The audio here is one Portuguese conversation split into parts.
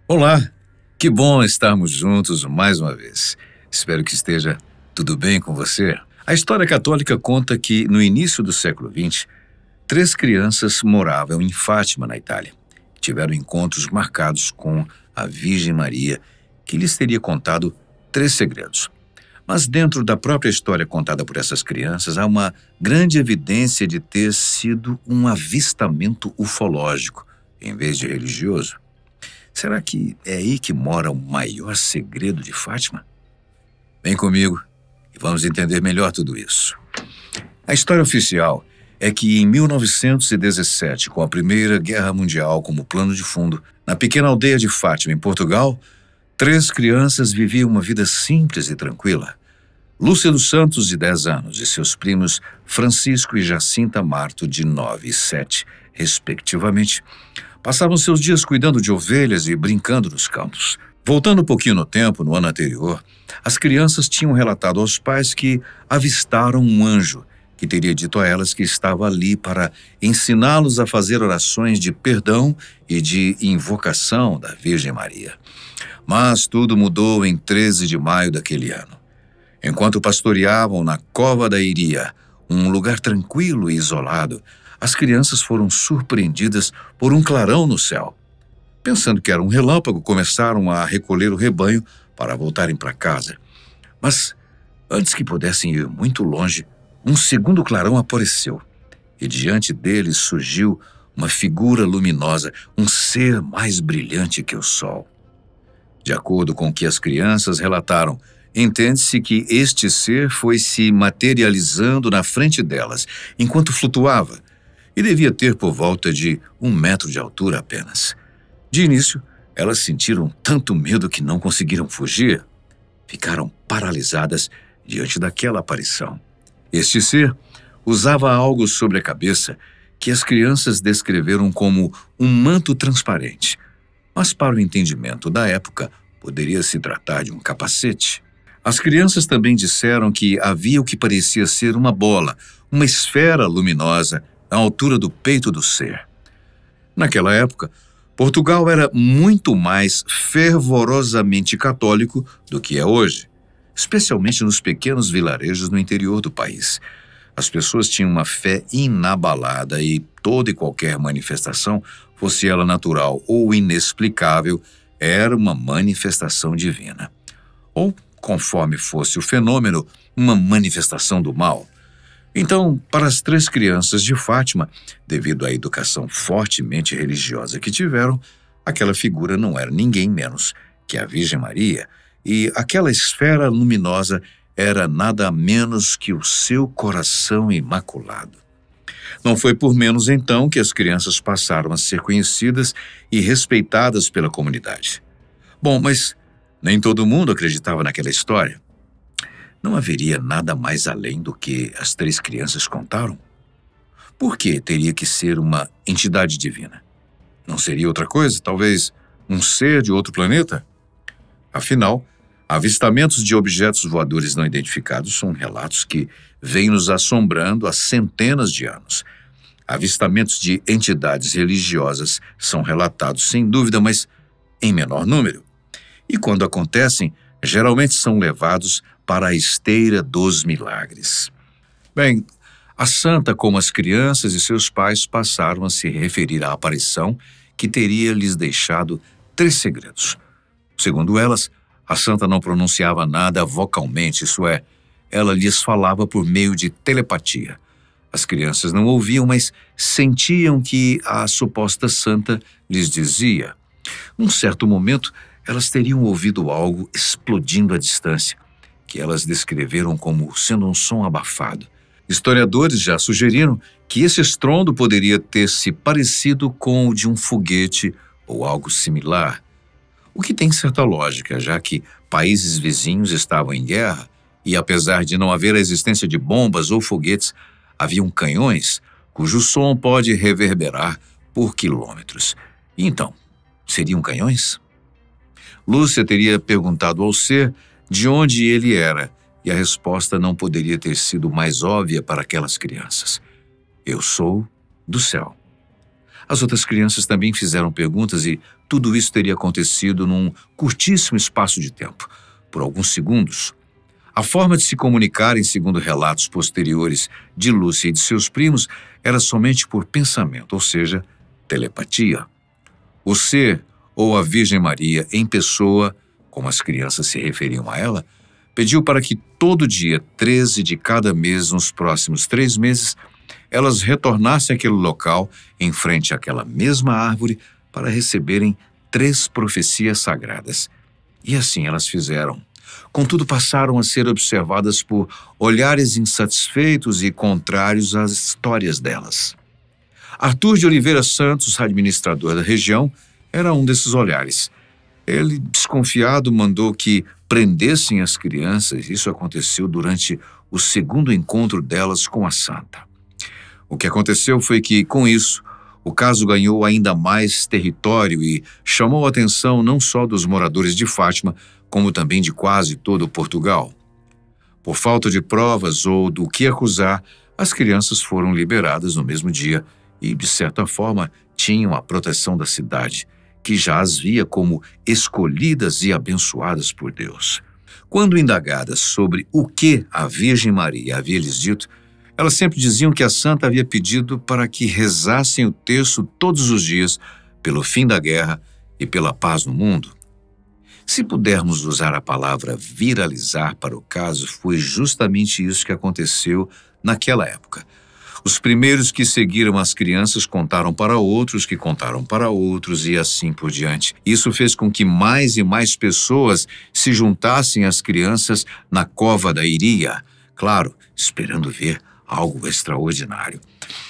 Olá, que bom estarmos juntos mais uma vez. Espero que esteja tudo bem com você. A história católica conta que, no início do século XX, três crianças moravam em Fátima, na Itália. Tiveram encontros marcados com a Virgem Maria, que lhes teria contado três segredos. Mas dentro da própria história contada por essas crianças, há uma grande evidência de ter sido um avistamento ufológico, em vez de religioso. Será que é aí que mora o maior segredo de Fátima? Vem comigo e vamos entender melhor tudo isso. A história oficial é que em 1917, com a Primeira Guerra Mundial como plano de fundo, na pequena aldeia de Fátima, em Portugal, três crianças viviam uma vida simples e tranquila. Lúcia dos Santos, de 10 anos, e seus primos Francisco e Jacinta Marto, de 9 e 7, respectivamente, passavam seus dias cuidando de ovelhas e brincando nos campos. Voltando um pouquinho no tempo, no ano anterior, as crianças tinham relatado aos pais que avistaram um anjo que teria dito a elas que estava ali para ensiná-los a fazer orações de perdão e de invocação da Virgem Maria. Mas tudo mudou em 13 de maio daquele ano. Enquanto pastoreavam na Cova da Iria, um lugar tranquilo e isolado, as crianças foram surpreendidas por um clarão no céu. Pensando que era um relâmpago, começaram a recolher o rebanho para voltarem para casa. Mas, antes que pudessem ir muito longe, um segundo clarão apareceu, e diante deles surgiu uma figura luminosa, um ser mais brilhante que o sol. De acordo com o que as crianças relataram, entende-se que este ser foi se materializando na frente delas, enquanto flutuava, e devia ter por volta de 1 metro de altura apenas. De início, elas sentiram tanto medo que não conseguiram fugir. Ficaram paralisadas diante daquela aparição. Este ser usava algo sobre a cabeça que as crianças descreveram como um manto transparente, mas para o entendimento da época, poderia se tratar de um capacete. As crianças também disseram que havia o que parecia ser uma bola, uma esfera luminosa, à altura do peito do ser. Naquela época, Portugal era muito mais fervorosamente católico do que é hoje, especialmente nos pequenos vilarejos no interior do país. As pessoas tinham uma fé inabalada e toda e qualquer manifestação, fosse ela natural ou inexplicável, era uma manifestação divina. Ou, conforme fosse o fenômeno, uma manifestação do mal. Então, para as três crianças de Fátima, devido à educação fortemente religiosa que tiveram, aquela figura não era ninguém menos que a Virgem Maria, e aquela esfera luminosa era nada menos que o seu coração imaculado. Não foi por menos então que as crianças passaram a ser conhecidas e respeitadas pela comunidade. Bom, mas nem todo mundo acreditava naquela história. Não haveria nada mais além do que as três crianças contaram? Por que teria que ser uma entidade divina? Não seria outra coisa? Talvez um ser de outro planeta? Afinal, avistamentos de objetos voadores não identificados são relatos que vêm nos assombrando há centenas de anos. Avistamentos de entidades religiosas são relatados sem dúvida, mas em menor número. E quando acontecem, geralmente são levados para a esteira dos milagres. Bem, a santa, como as crianças e seus pais, passaram a se referir à aparição que teria lhes deixado 3 segredos. Segundo elas, a santa não pronunciava nada vocalmente, isso é, ela lhes falava por meio de telepatia. As crianças não ouviam, mas sentiam que a suposta santa lhes dizia. Num certo momento, elas teriam ouvido algo explodindo à distância, que elas descreveram como sendo um som abafado. Historiadores já sugeriram que esse estrondo poderia ter se parecido com o de um foguete ou algo similar, o que tem certa lógica, já que países vizinhos estavam em guerra e, apesar de não haver a existência de bombas ou foguetes, haviam canhões cujo som pode reverberar por quilômetros. E então, seriam canhões? Lúcia teria perguntado ao ser de onde ele era, e a resposta não poderia ter sido mais óbvia para aquelas crianças. Eu sou do céu. As outras crianças também fizeram perguntas e tudo isso teria acontecido num curtíssimo espaço de tempo, por alguns segundos. A forma de se comunicarem, segundo relatos posteriores de Lúcia e de seus primos, era somente por pensamento, ou seja, telepatia. O ser, ou a Virgem Maria em pessoa, como as crianças se referiam a ela, pediu para que todo dia 13 de cada mês, nos próximos 3 meses, elas retornassem àquele local, em frente àquela mesma árvore, para receberem 3 profecias sagradas. E assim elas fizeram. Contudo, passaram a ser observadas por olhares insatisfeitos e contrários às histórias delas. Arthur de Oliveira Santos, administrador da região, era um desses olhares. Ele, desconfiado, mandou que prendessem as crianças. Isso aconteceu durante o segundo encontro delas com a santa. O que aconteceu foi que, com isso, o caso ganhou ainda mais território e chamou a atenção não só dos moradores de Fátima, como também de quase todo Portugal. Por falta de provas ou do que acusar, as crianças foram liberadas no mesmo dia e, de certa forma, tinham a proteção da cidade, que já as via como escolhidas e abençoadas por Deus. Quando indagadas sobre o que a Virgem Maria havia lhes dito, elas sempre diziam que a santa havia pedido para que rezassem o terço todos os dias pelo fim da guerra e pela paz no mundo. Se pudermos usar a palavra viralizar para o caso, foi justamente isso que aconteceu naquela época. Os primeiros que seguiram as crianças contaram para outros, que contaram para outros e assim por diante. Isso fez com que mais e mais pessoas se juntassem às crianças na cova da Iria, claro, esperando ver algo extraordinário.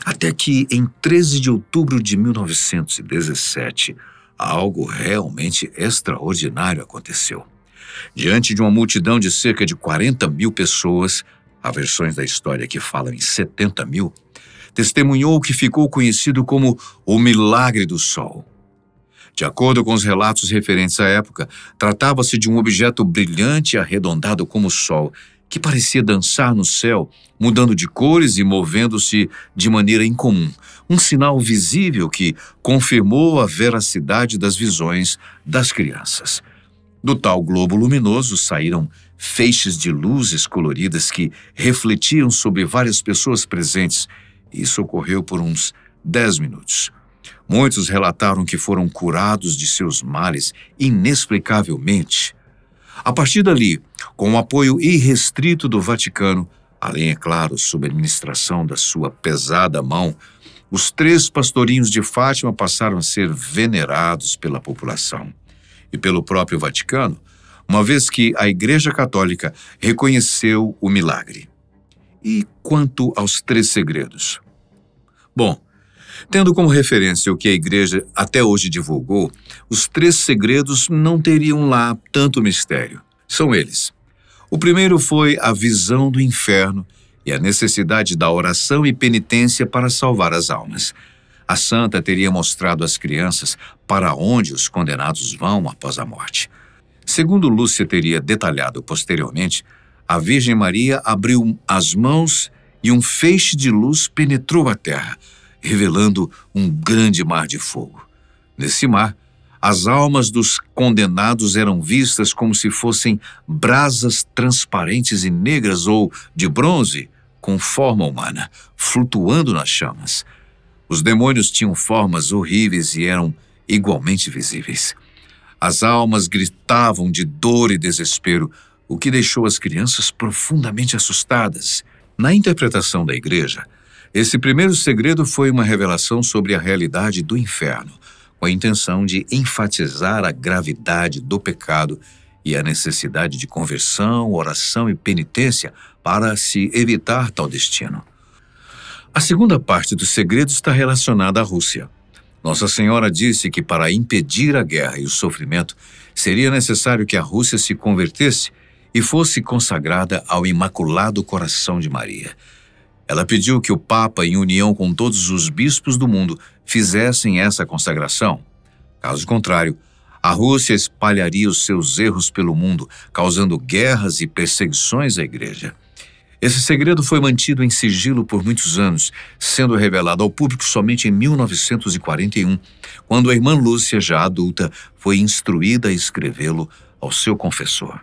Até que, em 13 de outubro de 1917, algo realmente extraordinário aconteceu. Diante de uma multidão de cerca de 40 mil pessoas, há versões da história que falam em 70 mil, testemunhou o que ficou conhecido como o Milagre do Sol. De acordo com os relatos referentes à época, tratava-se de um objeto brilhante e arredondado como o Sol, que parecia dançar no céu, mudando de cores e movendo-se de maneira incomum, um sinal visível que confirmou a veracidade das visões das crianças. Do tal globo luminoso saíram feixes de luzes coloridas que refletiam sobre várias pessoas presentes. Isso ocorreu por uns 10 minutos. Muitos relataram que foram curados de seus males inexplicavelmente. A partir dali, com o apoio irrestrito do Vaticano, além, é claro, sob a administração da sua pesada mão, os 3 pastorinhos de Fátima passaram a ser venerados pela população e pelo próprio Vaticano, uma vez que a Igreja Católica reconheceu o milagre. E quanto aos 3 segredos? Bom, tendo como referência o que a Igreja até hoje divulgou, os 3 segredos não teriam lá tanto mistério. São eles. O primeiro foi a visão do inferno e a necessidade da oração e penitência para salvar as almas. A santa teria mostrado às crianças para onde os condenados vão após a morte. Segundo Lúcia teria detalhado posteriormente, a Virgem Maria abriu as mãos e um feixe de luz penetrou a terra, revelando um grande mar de fogo. Nesse mar, as almas dos condenados eram vistas como se fossem brasas transparentes e negras ou de bronze, com forma humana, flutuando nas chamas. Os demônios tinham formas horríveis e eram igualmente visíveis. As almas gritavam de dor e desespero, o que deixou as crianças profundamente assustadas. Na interpretação da Igreja, esse primeiro segredo foi uma revelação sobre a realidade do inferno, com a intenção de enfatizar a gravidade do pecado e a necessidade de conversão, oração e penitência para se evitar tal destino. A segunda parte do segredo está relacionada à Rússia. Nossa Senhora disse que para impedir a guerra e o sofrimento, seria necessário que a Rússia se convertesse e fosse consagrada ao Imaculado Coração de Maria. Ela pediu que o Papa, em união com todos os bispos do mundo, fizessem essa consagração. Caso contrário, a Rússia espalharia os seus erros pelo mundo, causando guerras e perseguições à Igreja. Esse segredo foi mantido em sigilo por muitos anos, sendo revelado ao público somente em 1941, quando a irmã Lúcia, já adulta, foi instruída a escrevê-lo ao seu confessor.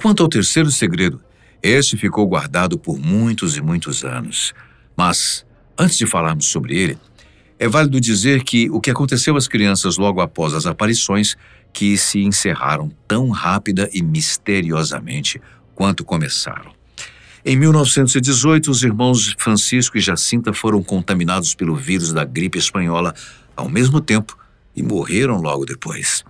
Quanto ao terceiro segredo, este ficou guardado por muitos e muitos anos. Mas, antes de falarmos sobre ele, é válido dizer que o que aconteceu às crianças logo após as aparições, que se encerraram tão rápida e misteriosamente quanto começaram. Em 1918, os irmãos Francisco e Jacinta foram contaminados pelo vírus da gripe espanhola ao mesmo tempo e morreram logo depois.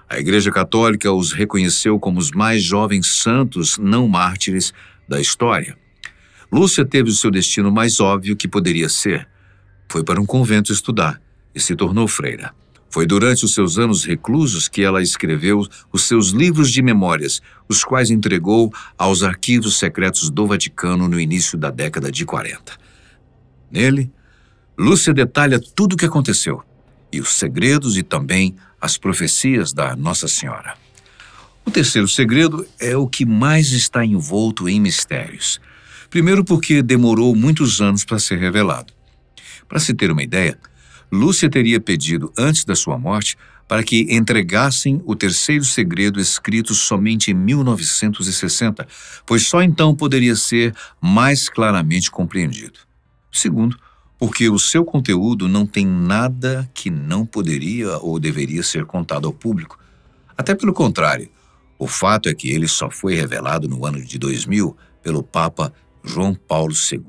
A Igreja Católica os reconheceu como os mais jovens santos não mártires da história. Lúcia teve o seu destino mais óbvio que poderia ser. Foi para um convento estudar e se tornou freira. Foi durante os seus anos reclusos que ela escreveu os seus livros de memórias, os quais entregou aos arquivos secretos do Vaticano no início da década de 40. Nele, Lúcia detalha tudo o que aconteceu, e os segredos e também as profecias da Nossa Senhora. O terceiro segredo é o que mais está envolto em mistérios. Primeiro porque demorou muitos anos para ser revelado. Para se ter uma ideia, Lúcia teria pedido antes da sua morte para que entregassem o terceiro segredo escrito somente em 1960, pois só então poderia ser mais claramente compreendido. Segundo, porque o seu conteúdo não tem nada que não poderia ou deveria ser contado ao público. Até pelo contrário, o fato é que ele só foi revelado no ano de 2000 pelo Papa João Paulo II.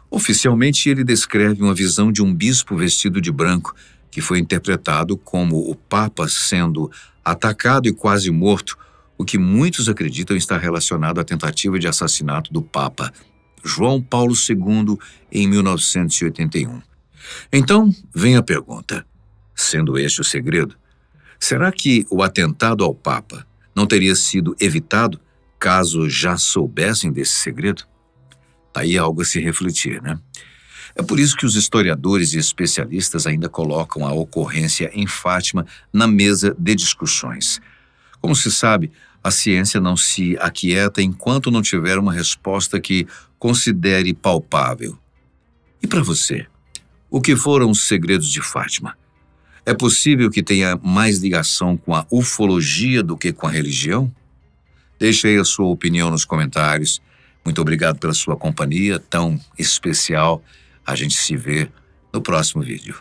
Oficialmente, ele descreve uma visão de um bispo vestido de branco, que foi interpretado como o Papa sendo atacado e quase morto, o que muitos acreditam estar relacionado à tentativa de assassinato do Papa João Paulo II em 1981. Então, vem a pergunta: sendo este o segredo, será que o atentado ao Papa não teria sido evitado caso já soubessem desse segredo? Tá aí algo a se refletir, né? É por isso que os historiadores e especialistas ainda colocam a ocorrência em Fátima na mesa de discussões. Como se sabe, a ciência não se aquieta enquanto não tiver uma resposta que considere palpável. E para você, o que foram os segredos de Fátima? É possível que tenha mais ligação com a ufologia do que com a religião? Deixe aí a sua opinião nos comentários. Muito obrigado pela sua companhia tão especial. A gente se vê no próximo vídeo.